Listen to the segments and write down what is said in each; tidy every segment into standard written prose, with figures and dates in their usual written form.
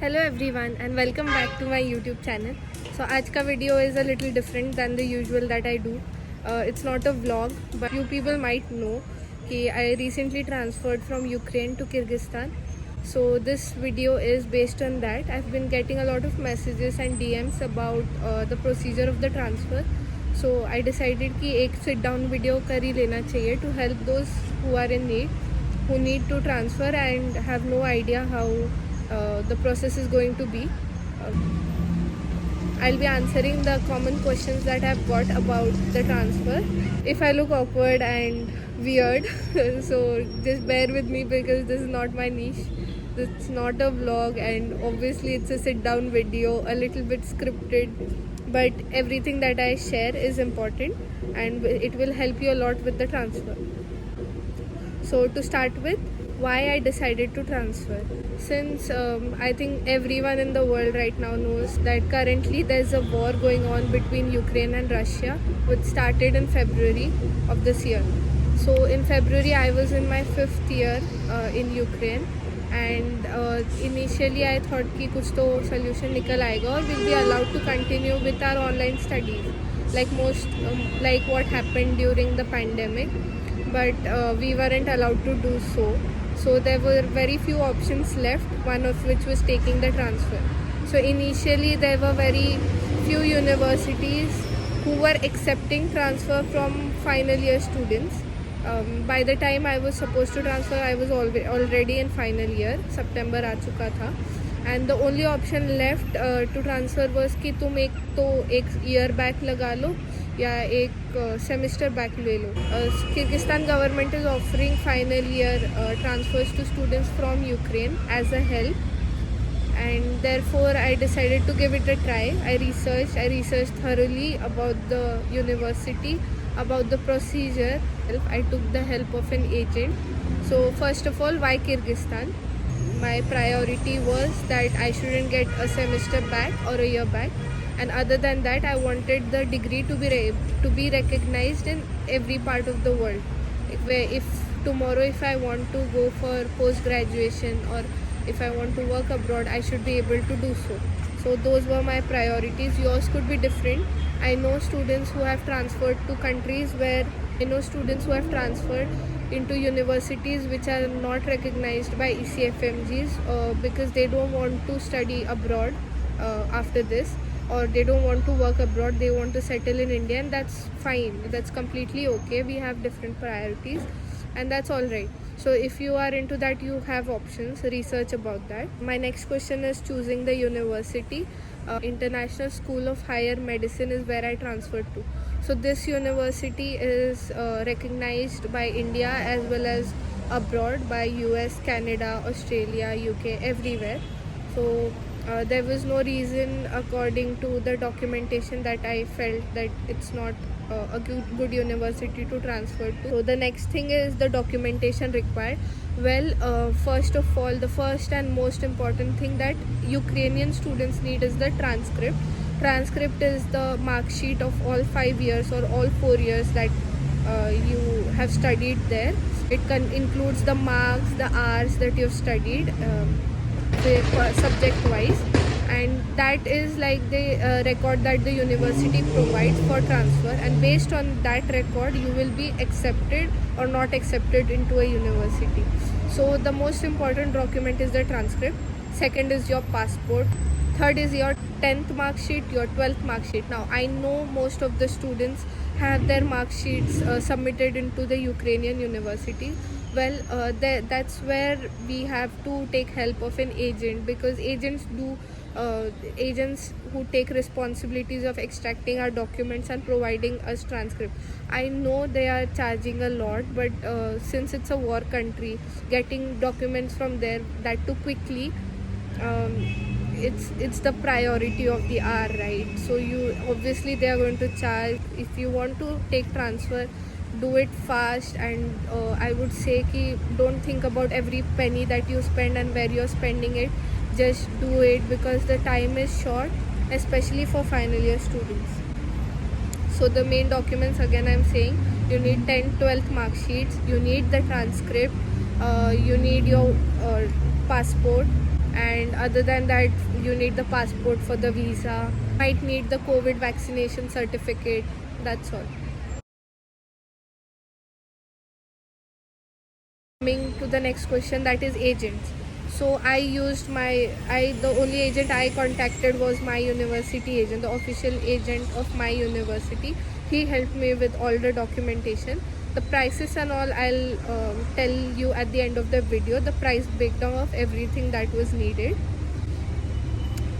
Hello everyone and welcome back to my YouTube channel. So आज का video is a little different than the usual that I do. It's not a vlog, but you people might know कि I recently transferred from Ukraine to Kyrgyzstan. So this video is based on that. I've been getting a lot of messages and DMs about the procedure of the transfer. So I decided कि एक sit down video कर ही लेना चाहिए to help those who are in need, who need to transfer and have no idea how the process is going to be. I'll be answering the common questions that I've got about the transfer. If I look awkward and weird, so just bear with me because this is not my niche. It's not a vlog and obviously it's a sit down video, a little bit scripted, but everything that I share is important and it will help you a lot with the transfer. So to start with, why I decided to transfer. Since I think everyone in the world right now knows that currently there's a war going on between Ukraine and Russia, which started in February of this year. So in February I was in my 5th year in Ukraine, and initially I thought कि कुछ तो solution निकल आएगा और we'll be allowed to continue with our online studies like what happened during the pandemic, but we weren't allowed to do so. So there were very few options left, one of which was taking the transfer. So initially there were very few universities who were accepting transfer from final year students. By the time I was supposed to transfer, I was already in final year. September आ चुका था, and the only option left to transfer was कि तुम एक year back लगा लो या एक semester back ले लो. Kyrgyzstan government is offering final year transfers to students from Ukraine as a help, and therefore I decided to give it a try. I researched thoroughly about the university, about the procedure. I took the help of an agent. So first of all, why Kyrgyzstan? My priority was that I shouldn't get a semester back or a year back, and other than that I wanted the degree to be recognized in every part of the world. If tomorrow if I want to go for post graduation or if I want to work abroad, I should be able to do so. So those were my priorities. Yours could be different. I know students who have transferred to countries where students who have transferred into universities which are not recognized by ISHMs because they don't want to study abroad after this, or they don't want to work abroad, they want to settle in India, and that's fine, that's completely okay. We have different priorities and that's all right. So if you are into that, you have options, research about that. My next question is choosing the university. International School of Higher Medicine is where I transferred to. So this university is recognized by India as well as abroad by US, Canada, Australia, UK, everywhere. So there was no reason according to the documentation that I felt that it's not a good university to transfer to. So the next thing is the documentation required. Well, first of all, the first and most important thing that Ukrainian students need is the transcript. Transcript is the mark sheet of all 5 years or all 4 years that you have studied there. It includes the marks, the hours that you've studied subject wise, and that is like the record that the university provides for transfer, and based on that record you will be accepted or not accepted into a university. So the most important document is the transcript. Second is your passport. Third is your 10th mark sheet, your 12th mark sheet. Now I know most of the students have their mark sheets submitted into the Ukrainian university. Well, that's where we have to take help of an agent, because agents who take responsibilities of extracting our documents and providing us transcript. I know they are charging a lot, but since it's a war country, getting documents from there that too quickly, it's the priority of the hour, right? So you obviously they are going to charge. If you want to take transfer, do it fast, and I would say कि don't think about every penny that you spend and where you're spending it. Just do it because the time is short, especially for final year students. So the main documents, again I'm saying, you need 10th 12th mark sheets, you need the transcript, you need your passport, and other than that you need the passport for the visa, might need the COVID vaccination certificate. That's all. Coming to the next question, that is agents. So I used the only agent I contacted was my university agent, the official agent of my university. He helped me with all the documentation. The prices and all I'll tell you at the end of the video, the price breakdown of everything that was needed.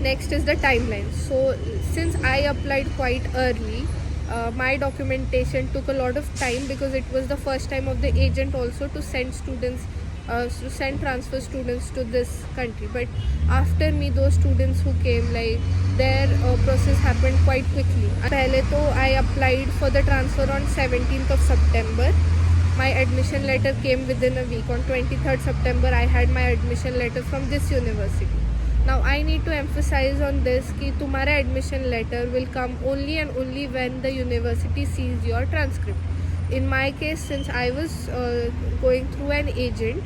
Next is the timeline. So since I applied quite early, my documentation took a lot of time because it was the first time of the agent also to send students, to send transfer students to this country. But after me, those students who came, like their process happened quite quickly. Pehle to I applied for the transfer on 17th of September. My admission letter came within a week. On 23rd September, I had my admission letter from this university. Now I need to emphasize on this कि तुम्हारा admission letter will come only and only when the university sees your transcript. In my case, since I was going through an agent,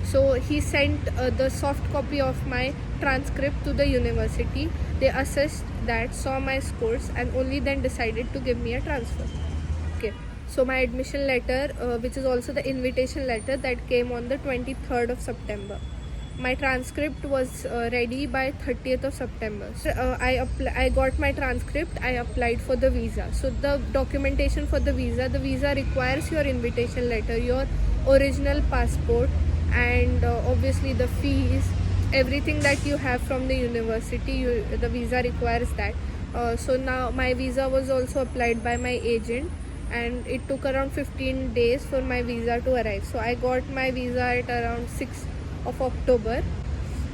so he sent the soft copy of my transcript to the university. They assessed that, saw my scores, and only then decided to give me a transfer. Okay. So my admission letter, which is also the invitation letter, that came on the 23rd of September. My transcript was ready by 30th of September. So, I got my transcript. I applied for the visa. So the documentation for the visa requires your invitation letter, your original passport, and obviously the fees, everything that you have from the university. The visa requires that. So now my visa was also applied by my agent, and it took around 15 days for my visa to arrive. So I got my visa at around 6th of October,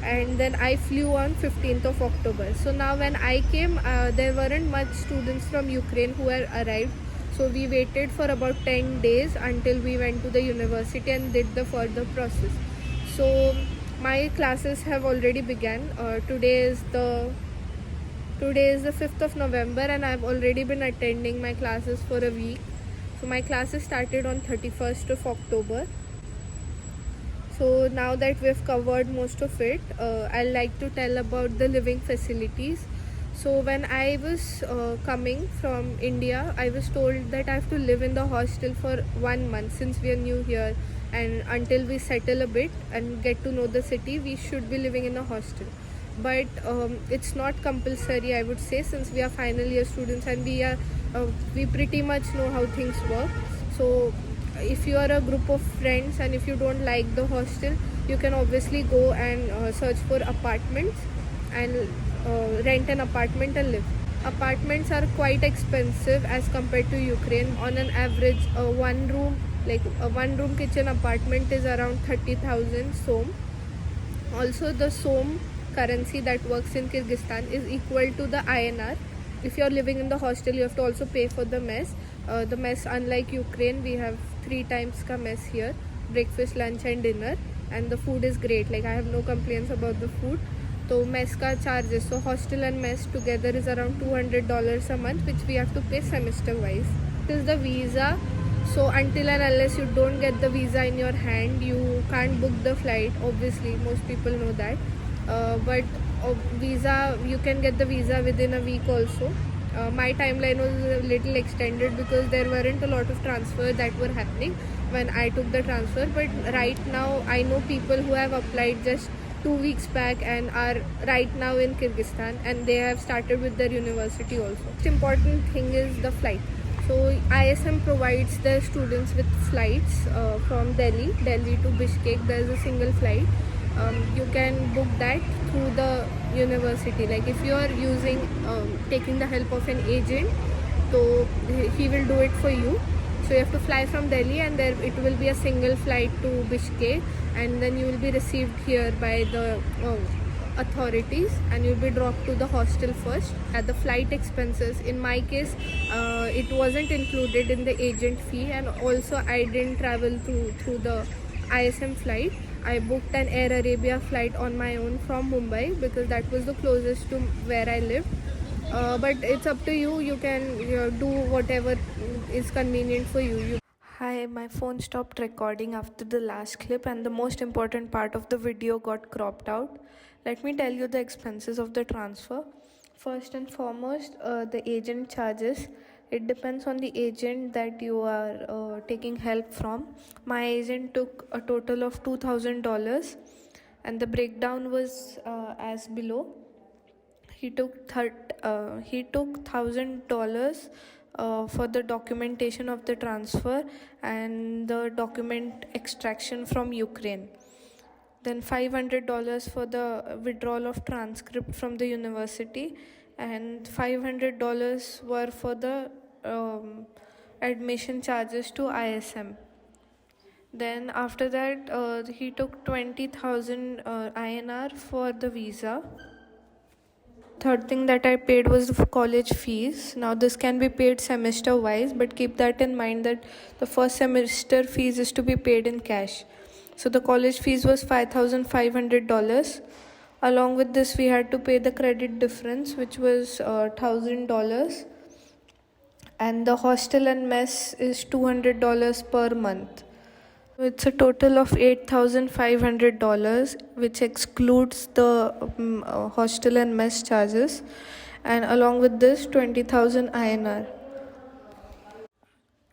and then I flew on 15th of October. So now when I came, there weren't much students from Ukraine who had arrived. So we waited for about 10 days until we went to the university and did the further process. So my classes have already begun. Today is the 5th of November, and I've already been attending my classes for a week. So my classes started on 31st of October. So now that we've covered most of it, I'd like to tell about the living facilities. So when I was coming from India, I was told that I have to live in the hostel for 1 month since we are new here, and until we settle a bit and get to know the city, we should be living in a hostel. But it's not compulsory, I would say, since we are final year students and we pretty much know how things work. So if you are a group of friends and if you don't like the hostel, you can obviously go and search for apartments and rent an apartment and live. Apartments are quite expensive as compared to Ukraine. On an average, a one room kitchen apartment is around 30,000 som. Also, the som currency that works in Kyrgyzstan is equal to the INR. If you're living in the hostel, you have to also pay for the mess. The mess, unlike Ukraine, we have 3 times ka mess here: breakfast, lunch and dinner, and the food is great. Like, I have no complaints about the food. So mess ka charges, so hostel and mess together is around $200 a month, which we have to pay semester wise. This is the visa. So until and unless you don't get the visa in your hand, you can't book the flight. Obviously, most people know that. But visa, you can get the visa within a week also. My timeline was a little extended because there weren't a lot of transfers that were happening when I took the transfer. But right now, I know people who have applied just 2 weeks back and are right now in Kyrgyzstan, and they have started with their university also. The important thing is the flight. So ISM provides their students with flights from Delhi to Bishkek. There is a single flight. You can book that through the university. Like, if you are taking the help of an agent, so he will do it for you. So you have to fly from Delhi, and there it will be a single flight to Bishkek, and then you will be received here by the authorities, and you'll be dropped to the hostel first. At the flight expenses, in my case, it wasn't included in the agent fee, and also I didn't travel through the ISM flight. I booked an Air Arabia flight on my own from Mumbai because that was the closest to where I lived. But it's up to you. You can do whatever is convenient for you. Hi, my phone stopped recording after the last clip, and the most important part of the video got cropped out. Let me tell you the expenses of the transfer. First and foremost, the agent charges. It depends on the agent that you are taking help from. My agent took a total of $2,000, and the breakdown was as below. He took $1,000 for the documentation of the transfer and the document extraction from Ukraine. Then $500 for the withdrawal of transcript from the university, and $500 were for the admission charges to ISM. Then after that, he took 20,000 INR for the visa. Third thing that I paid was the college fees. Now this can be paid semester wise, but keep that in mind that the first semester fees is to be paid in cash. So the college fees was $5,500. Along with this, we had to pay the credit difference, which was $1,000, and the hostel and mess is $200 per month. It's a total of $8,500, which excludes the hostel and mess charges, and along with this 20,000 INR.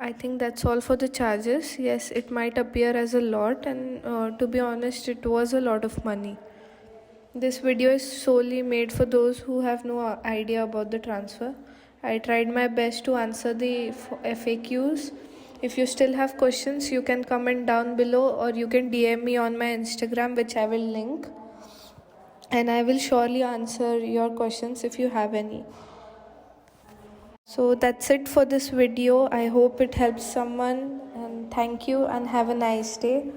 I think that's all for the charges. Yes, it might appear as a lot, and to be honest, it was a lot of money. This video is solely made for those who have no idea about the transfer. I tried my best to answer the FAQs. If you still have questions, you can comment down below, or you can DM me on my Instagram, which I will link. And I will surely answer your questions if you have any. So that's it for this video. I hope it helps someone, and thank you and have a nice day.